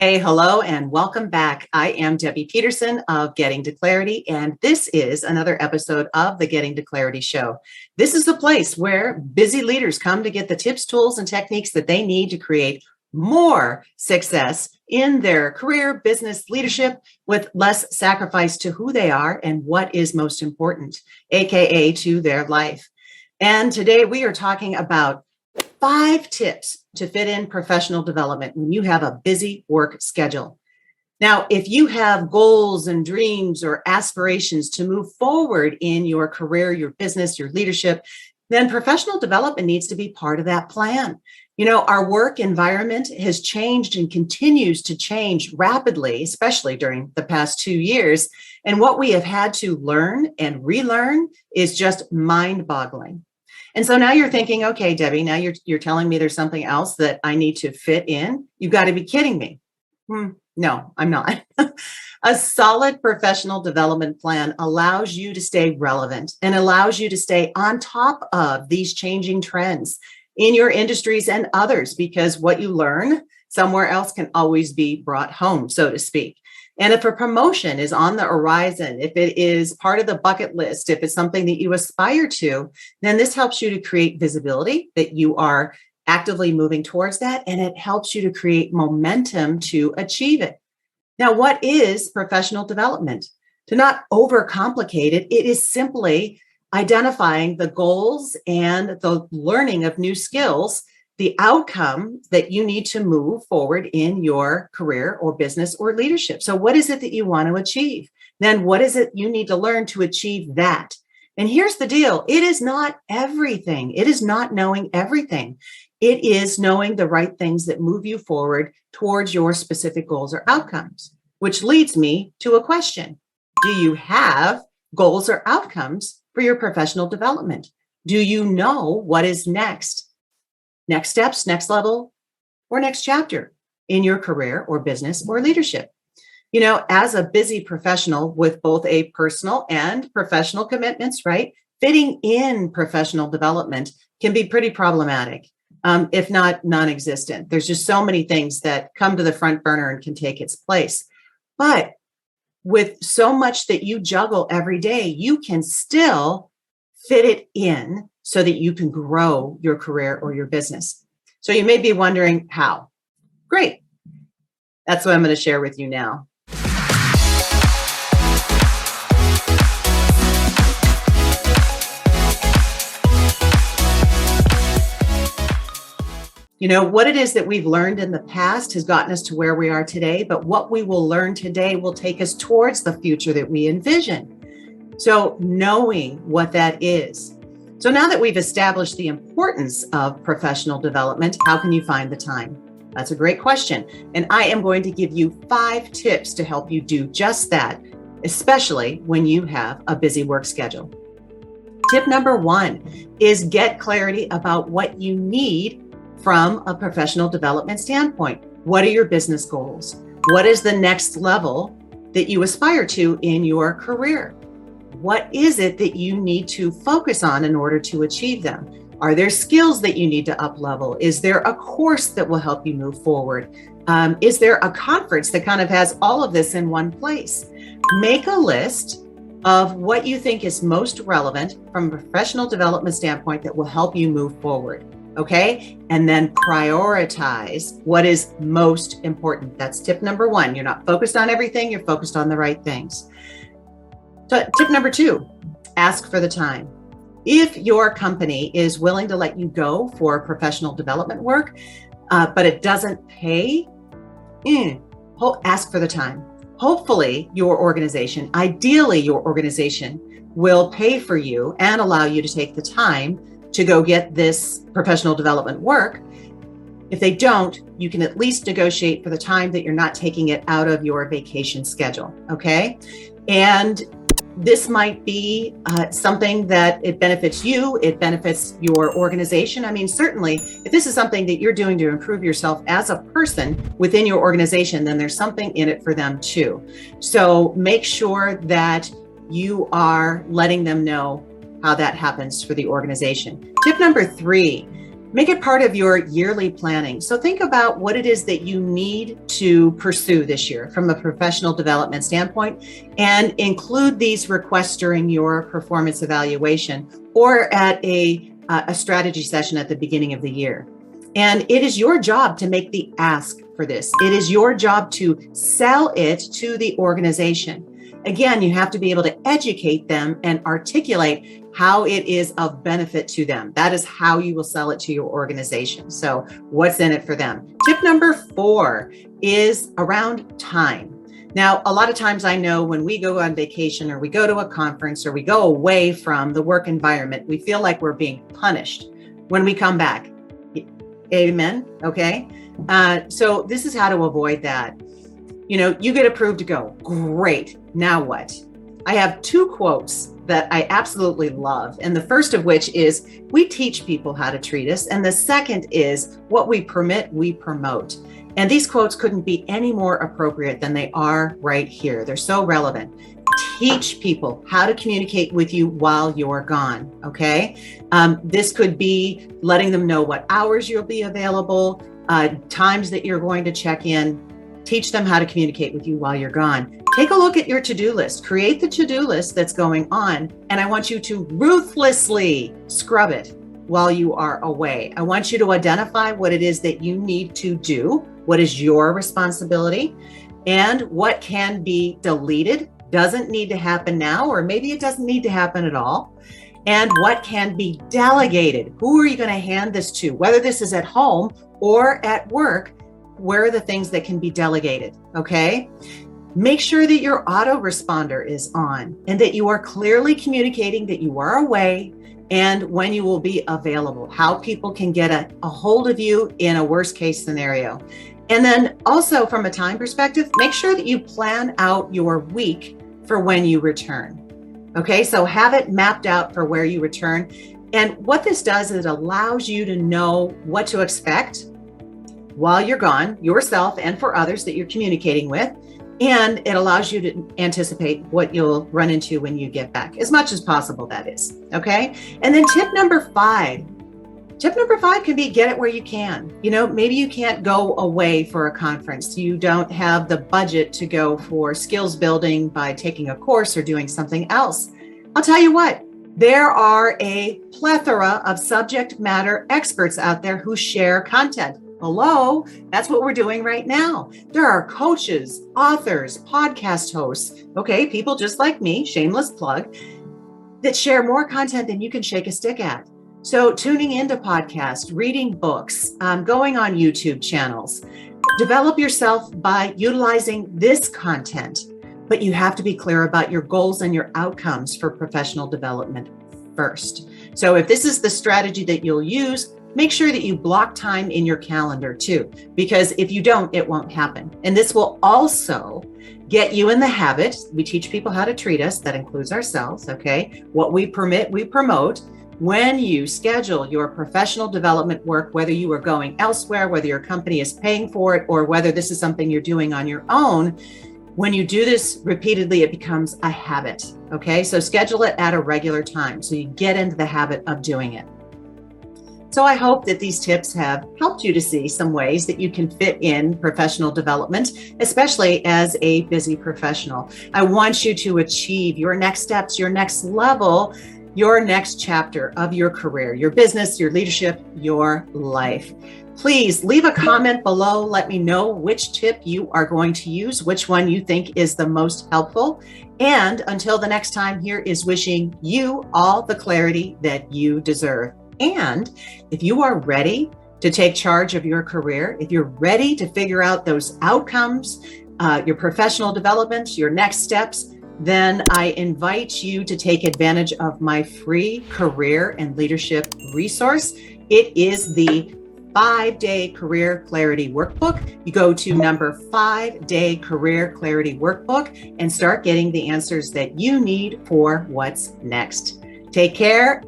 Hey, hello, and welcome back. I am Debbie Peterson of Getting to Clarity, and this is another episode of the Getting to Clarity show. This is the place where busy leaders come to get the tips, tools, and techniques that they need to create more success in their career, business, leadership with less sacrifice to who they are and what is most important, aka to their life. And today we are talking about 5 tips to fit in professional development when you have a busy work schedule. Now, if you have goals and dreams or aspirations to move forward in your career, your business, your leadership, then professional development needs to be part of that plan. You know, our work environment has changed and continues to change rapidly, especially during the past 2 years. And what we have had to learn and relearn is just mind-boggling. And so now you're thinking, okay, Debbie, now you're telling me there's something else that I need to fit in. You've got to be kidding me. No, I'm not. A solid professional development plan allows you to stay relevant and allows you to stay on top of these changing trends in your industries and others, because what you learn somewhere else can always be brought home, so to speak. And if a promotion is on the horizon, if it is part of the bucket list, if it's something that you aspire to, then this helps you to create visibility that you are actively moving towards that, and it helps you to create momentum to achieve it. Now, what is professional development? To not overcomplicate it, it is simply identifying the goals and the learning of new skills, the outcome that you need to move forward in your career or business or leadership. So what is it that you want to achieve? Then what is it you need to learn to achieve that? And here's the deal. It is not everything. It is not knowing everything. It is knowing the right things that move you forward towards your specific goals or outcomes, which leads me to a question. Do you have goals or outcomes for your professional development? Do you know what is next? Next steps, next level, or next chapter in your career or business or leadership. You know, as a busy professional with both a personal and professional commitments, right? Fitting in professional development can be pretty problematic, if not non-existent. There's just so many things that come to the front burner and can take its place. But with so much that you juggle every day, you can still fit it in so that you can grow your career or your business. So you may be wondering how. Great. That's what I'm going to share with you now. You know, what it is that we've learned in the past has gotten us to where we are today, but what we will learn today will take us towards the future that we envision. So knowing what that is. So now that we've established the importance of professional development, how can you find the time? That's a great question. And I am going to give you 5 tips to help you do just that, especially when you have a busy work schedule. Tip number 1 is get clarity about what you need from a professional development standpoint. What are your business goals? What is the next level that you aspire to in your career? What is it that you need to focus on in order to achieve them? Are there skills that you need to uplevel? Is there a course that will help you move forward? Is there a conference that kind of has all of this in one place? Make a list of what you think is most relevant from a professional development standpoint that will help you move forward. Okay. And then prioritize what is most important. That's tip number 1. You're not focused on everything. You're focused on the right things. So tip number 2, ask for the time. If your company is willing to let you go for professional development work, but it doesn't pay, ask for the time. Hopefully ideally your organization will pay for you and allow you to take the time to go get this professional development work. If they don't, you can at least negotiate for the time that you're not taking it out of your vacation schedule, okay? And this might be something that it benefits you, it benefits your organization. I mean, certainly, if this is something that you're doing to improve yourself as a person within your organization, then there's something in it for them too. So make sure that you are letting them know how that happens for the organization. Tip number 3, Make it part of your yearly planning. So think about what it is that you need to pursue this year from a professional development standpoint, and include these requests during your performance evaluation or at a strategy session at the beginning of the year. And it is your job to make the ask for this. It is your job to sell it to the organization. Again, you have to be able to educate them and articulate how it is of benefit to them. That is how you will sell it to your organization. So what's in it for them? Tip number 4 is around time. Now, a lot of times I know when we go on vacation or we go to a conference or we go away from the work environment, we feel like we're being punished when we come back. Amen. Okay. So this is how to avoid that. You get approved to go. Great. Now what? I have 2 quotes that I absolutely love. And the first of which is, we teach people how to treat us. And the second is, what we permit, we promote. And these quotes couldn't be any more appropriate than they are right here. They're so relevant. Teach people how to communicate with you while you're gone, okay? This could be letting them know what hours you'll be available, times that you're going to check in. Teach them how to communicate with you while you're gone. Take a look at your to-do list. Create the to-do list that's going on, and I want you to ruthlessly scrub it while you are away. I want you to identify what it is that you need to do, what is your responsibility, and what can be deleted, doesn't need to happen now, or maybe it doesn't need to happen at all, and what can be delegated. Who are you going to hand this to? Whether this is at home or at work, where are the things that can be delegated, okay? Make sure that your autoresponder is on and that you are clearly communicating that you are away and when you will be available, how people can get a hold of you in a worst case scenario. And then also from a time perspective, make sure that you plan out your week for when you return. Okay, so have it mapped out for where you return. And what this does is it allows you to know what to expect while you're gone, yourself and for others that you're communicating with. And it allows you to anticipate what you'll run into when you get back, as much as possible, that is. Okay. And then tip number 5 can be get it where you can. Maybe you can't go away for a conference. You don't have the budget to go for skills building by taking a course or doing something else. I'll tell you what, there are a plethora of subject matter experts out there who share content. Hello, that's what we're doing right now. There are coaches, authors, podcast hosts, okay, people just like me, shameless plug, that share more content than you can shake a stick at. So tuning into podcasts, reading books, going on YouTube channels, develop yourself by utilizing this content, but you have to be clear about your goals and your outcomes for professional development first. So if this is the strategy that you'll use, make sure that you block time in your calendar too, because if you don't, it won't happen. And this will also get you in the habit. We teach people how to treat us. That includes ourselves. Okay. What we permit, we promote. When you schedule your professional development work, whether you are going elsewhere, whether your company is paying for it, or whether this is something you're doing on your own, when you do this repeatedly, it becomes a habit. Okay. So schedule it at a regular time so you get into the habit of doing it. So I hope that these tips have helped you to see some ways that you can fit in professional development, especially as a busy professional. I want you to achieve your next steps, your next level, your next chapter of your career, your business, your leadership, your life. Please leave a comment below. Let me know which tip you are going to use, which one you think is the most helpful. And until the next time, here is wishing you all the clarity that you deserve. And if you are ready to take charge of your career, if you're ready to figure out those outcomes, your professional development, your next steps, then I invite you to take advantage of my free career and leadership resource. It is the 5-day career clarity workbook. You go to number 5-day career clarity workbook and start getting the answers that you need for what's next. Take care